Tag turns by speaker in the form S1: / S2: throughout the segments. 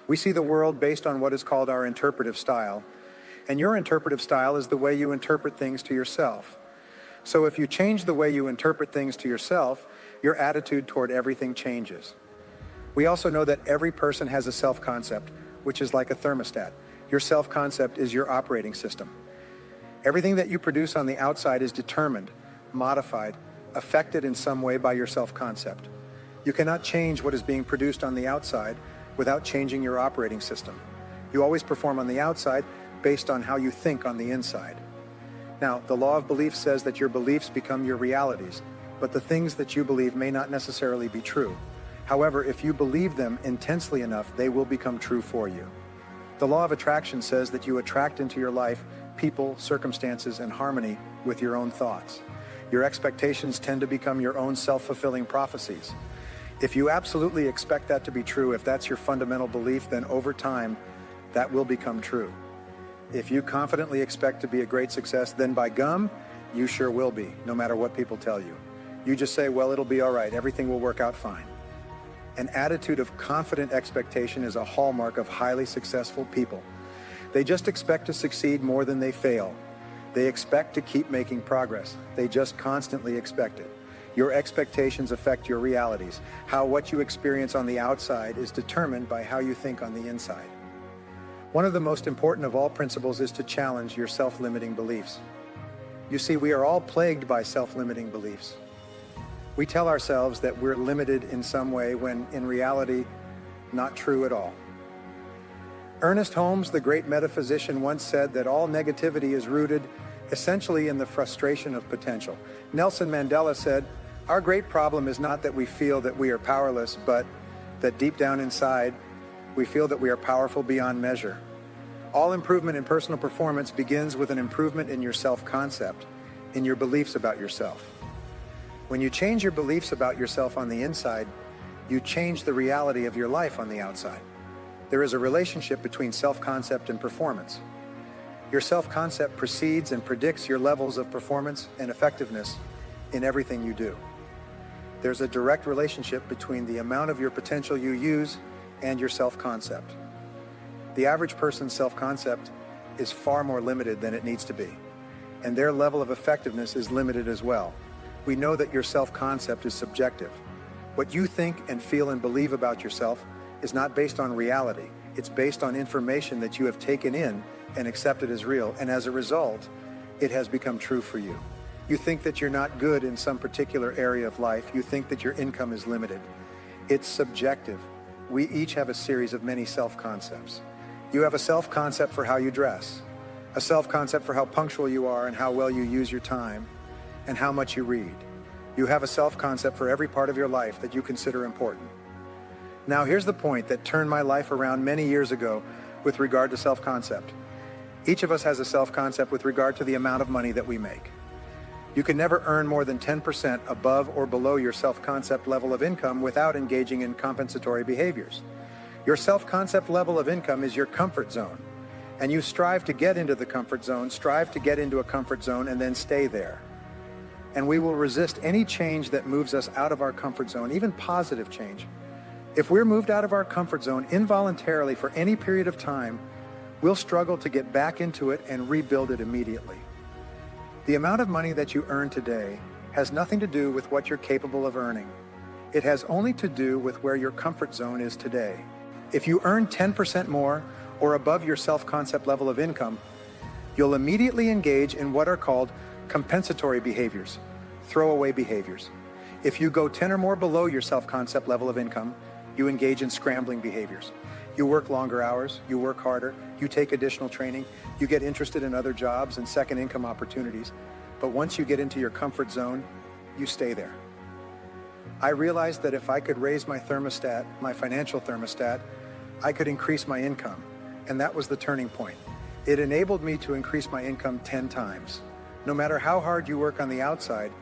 S1: We see the world based on what is called our interpretive style, and your interpretive style is the way you interpret things to yourself. So if you change the way you interpret things to yourself, your attitude toward everything changes. We also know that every person has a self-concept, which is like a thermostat. Your self-concept is your operating system. Everything that you produce on the outside is determined, modified, affected in some way by your self-concept. You cannot change what is being produced on the outside without changing your operating system. You always perform on the outside based on how you think on the inside. Now, the law of belief says that your beliefs become your realities, but the things that you believe may not necessarily be true. However, if you believe them intensely enough, they will become true for you. The law of attraction says that you attract into your life people, circumstances, and harmony with your own thoughts. Your expectations tend to become your own self-fulfilling prophecies. If you absolutely expect that to be true, if that's your fundamental belief, then over time, that will become true. If you confidently expect to be a great success, then by gum, you sure will be, no matter what people tell you. You just say, well, it'll be all right, everything will work out fine. An attitude of confident expectation is a hallmark of highly successful people. They just expect to succeed more than they fail. They expect to keep making progress. They just constantly expect it. Your expectations affect your realities. How what you experience on the outside is determined by how you think on the inside. One of the most important of all principles is to challenge your self-limiting beliefs. You see, we are all plagued by self-limiting beliefs. We tell ourselves that we're limited in some way when in reality, not true at all. Ernest Holmes, the great metaphysician, once said that all negativity is rooted essentially in the frustration of potential. Nelson Mandela said, our great problem is not that we feel that we are powerless, but that deep down inside, we feel that we are powerful beyond measure. All improvement in personal performance begins with an improvement in your self-concept, in your beliefs about yourself. When you change your beliefs about yourself on the inside, you change the reality of your life on the outside. There is a relationship between self-concept and performance. Your self-concept precedes and predicts your levels of performance and effectiveness in everything you do. There's a direct relationship between the amount of your potential you use and your self-concept. The average person's self-concept is far more limited than it needs to be, and their level of effectiveness is limited as well. We know that your self-concept is subjective. What you think and feel and believe about yourself is not based on reality. It's based on information that you have taken in and accepted as real, and as a result, it has become true for you. You think that you're not good in some particular area of life. You think that your income is limited. It's subjective. We each have a series of many self-concepts. You have a self-concept for how you dress, a self-concept for how punctual you are and how well you use your time, and how much you read. You have a self-concept for every part of your life that you consider important. Now, here's the point that turned my life around many years ago with regard to self-concept. Each of us has a self-concept with regard to the amount of money that we make. You can never earn more than 10% above or below your self-concept level of income without engaging in compensatory behaviors. Your self-concept level of income is your comfort zone, and you strive to get into the comfort zone, strive to get into a comfort zone, and then stay there. And we will resist any change that moves us out of our comfort zone, even positive change. If we're moved out of our comfort zone involuntarily for any period of time, we'll struggle to get back into it and rebuild it immediately. The amount of money that you earn today has nothing to do with what you're capable of earning. It has only to do with where your comfort zone is today. If you earn 10% more or above your self-concept level of income, you'll immediately engage in what are called compensatory behaviors, throwaway behaviors. If you go 10 or more below your self-concept level of income, you engage in scrambling behaviors. You work longer hours, you work harder, you take additional training, you get interested in other jobs and second income opportunities. But once you get into your comfort zone, you stay there. I realized that if I could raise my thermostat, my financial thermostat, I could increase my income. And that was the turning point. It enabled me to increase my income 10 times. No matter how hard you work on the outside,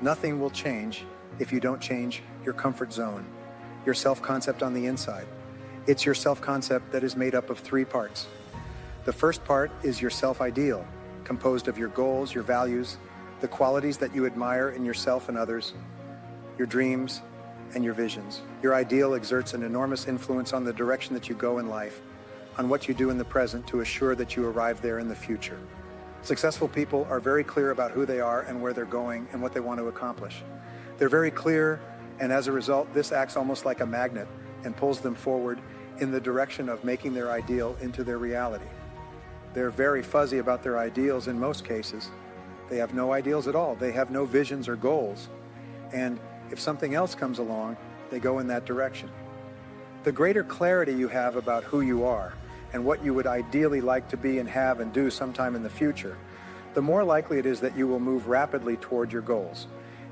S1: nothing will change if you don't change your comfort zone, your self-concept on the inside. It's your self-concept that is made up of 3 parts. The first part is your self-ideal, composed of your goals, your values, the qualities that you admire in yourself and others, your dreams, and your visions. Your ideal exerts an enormous influence on the direction that you go in life, on what you do in the present to assure that you arrive there in the future. Successful people are very clear about who they are and where they're going and what they want to accomplish. They're very clear, and as a result, this acts almost like a magnet and pulls them forward in the direction of making their ideal into their reality. They're very fuzzy about their ideals in most cases. They have no ideals at all. They have no visions or goals. And if something else comes along, they go in that direction. The greater clarity you have about who you are and what you would ideally like to be and have and do sometime in the future, the more likely it is that you will move rapidly toward your goals.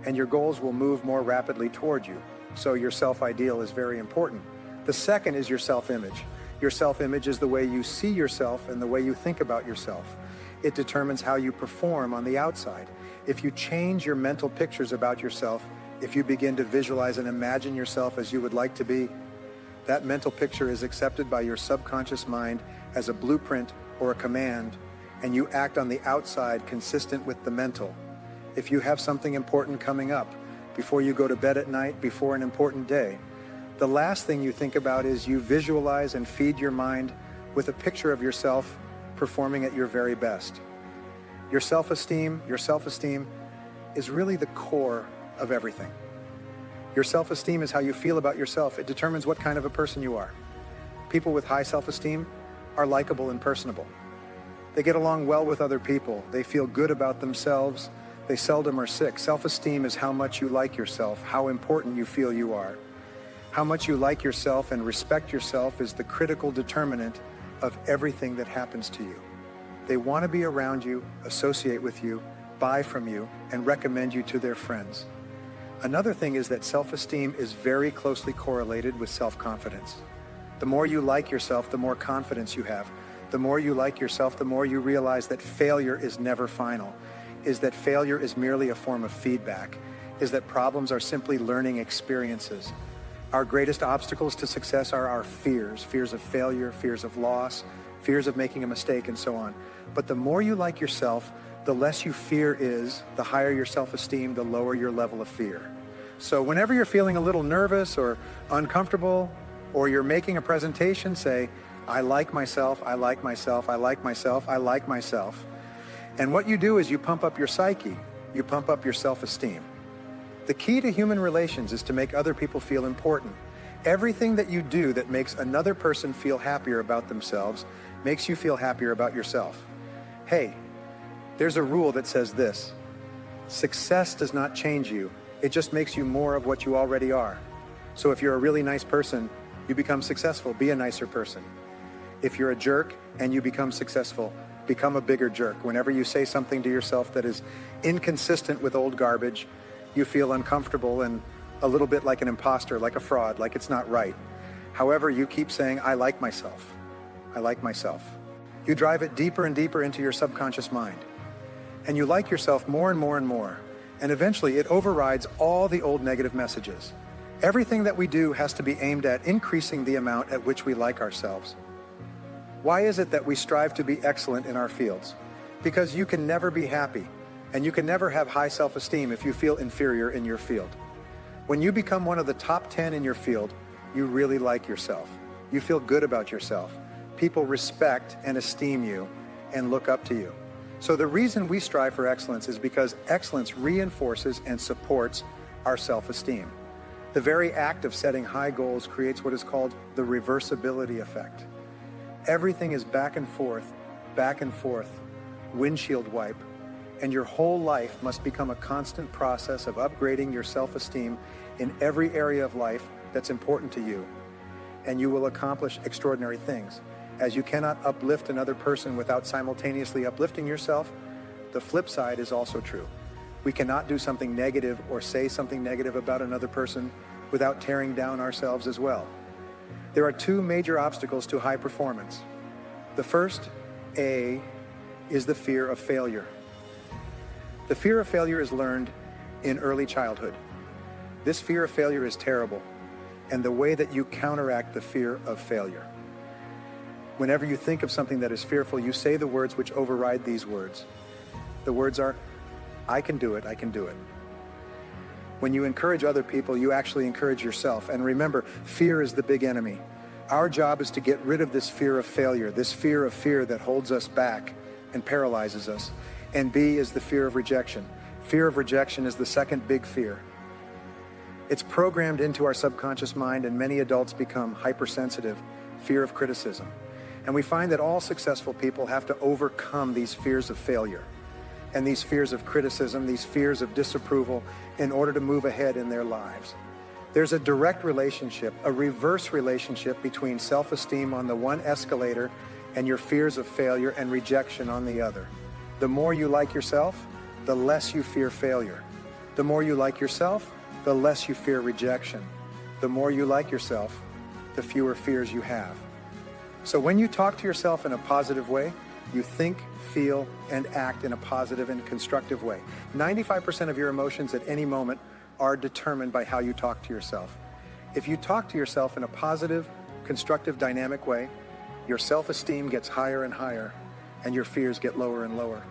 S1: And your goals will move more rapidly toward you. So your self-ideal is very important. The second is your self-image. Your self-image is the way you see yourself and the way you think about yourself. It determines how you perform on the outside. If you change your mental pictures about yourself, if you begin to visualize and imagine yourself as you would like to be, that mental picture is accepted by your subconscious mind as a blueprint or a command, and you act on the outside consistent with the mental. If you have something important coming up, before you go to bed at night, before an important day, the last thing you think about is you visualize and feed your mind with a picture of yourself performing at your very best. Your self-esteem is really the core of everything. Your self-esteem is how you feel about yourself. It determines what kind of a person you are. People with high self-esteem are likable and personable. They get along well with other people. They feel good about themselves. They seldom are sick. Self-esteem is how much you like yourself, how important you feel you are. How much you like yourself and respect yourself is the critical determinant of everything that happens to you. They want to be around you, associate with you, buy from you, and recommend you to their friends. Another thing is that self-esteem is very closely correlated with self-confidence. The more you like yourself, the more confidence you have. The more you like yourself, the more you realize that failure is never final, is that failure is merely a form of feedback, is that problems are simply learning experiences. Our greatest obstacles to success are our fears, fears of failure, fears of loss, fears of making a mistake, and so on. But the more you like yourself, the less you fear is, the higher your self-esteem, the lower your level of fear. So whenever you're feeling a little nervous or uncomfortable, or you're making a presentation, say, I like myself, I like myself, I like myself, I like myself. And what you do is you pump up your psyche, you pump up your self-esteem. The key to human relations is to make other people feel important. Everything that you do that makes another person feel happier about themselves makes you feel happier about yourself. Hey, there's a rule that says this: success does not change you. It just makes you more of what you already are. So if you're a really nice person, you become successful, be a nicer person. If you're a jerk and you become successful, become a bigger jerk. Whenever you say something to yourself that is inconsistent with old garbage, you feel uncomfortable and a little bit like an imposter, like a fraud, like it's not right. However, you keep saying, I like myself. I like myself. You drive it deeper and deeper into your subconscious mind. And you like yourself more and more and more. And eventually it overrides all the old negative messages. Everything that we do has to be aimed at increasing the amount at which we like ourselves. Why is it that we strive to be excellent in our fields? Because you can never be happy, and you can never have high self-esteem if you feel inferior in your field. When you become one of the top 10 in your field, you really like yourself. You feel good about yourself. People respect and esteem you and look up to you. So the reason we strive for excellence is because excellence reinforces and supports our self-esteem. The very act of setting high goals creates what is called the reversibility effect. Everything is back and forth, windshield wipe, and your whole life must become a constant process of upgrading your self-esteem in every area of life that's important to you. And you will accomplish extraordinary things. As you cannot uplift another person without simultaneously uplifting yourself, the flip side is also true. We cannot do something negative or say something negative about another person without tearing down ourselves as well. There are two major obstacles to high performance. The first, A, is the fear of failure. The fear of failure is learned in early childhood. This fear of failure is terrible, and the way that you counteract the fear of failure. Whenever you think of something that is fearful, you say the words which override these words. The words are, I can do it, I can do it. When you encourage other people, you actually encourage yourself. And remember, fear is the big enemy. Our job is to get rid of this fear of failure, this fear of fear that holds us back and paralyzes us. And B is the fear of rejection. Fear of rejection is the second big fear. It's programmed into our subconscious mind, and many adults become hypersensitive, fear of criticism. And we find that all successful people have to overcome these fears of failure and these fears of criticism, these fears of disapproval, in order to move ahead in their lives. There's a direct relationship, a reverse relationship between self-esteem on the one escalator and your fears of failure and rejection on the other. The more you like yourself, the less you fear failure. The more you like yourself, the less you fear rejection. The more you like yourself, the fewer fears you have. So when you talk to yourself in a positive way, you think, feel, and act in a positive and constructive way. 95% of your emotions at any moment are determined by how you talk to yourself. If you talk to yourself in a positive, constructive, dynamic way, your self-esteem gets higher and higher, and your fears get lower and lower.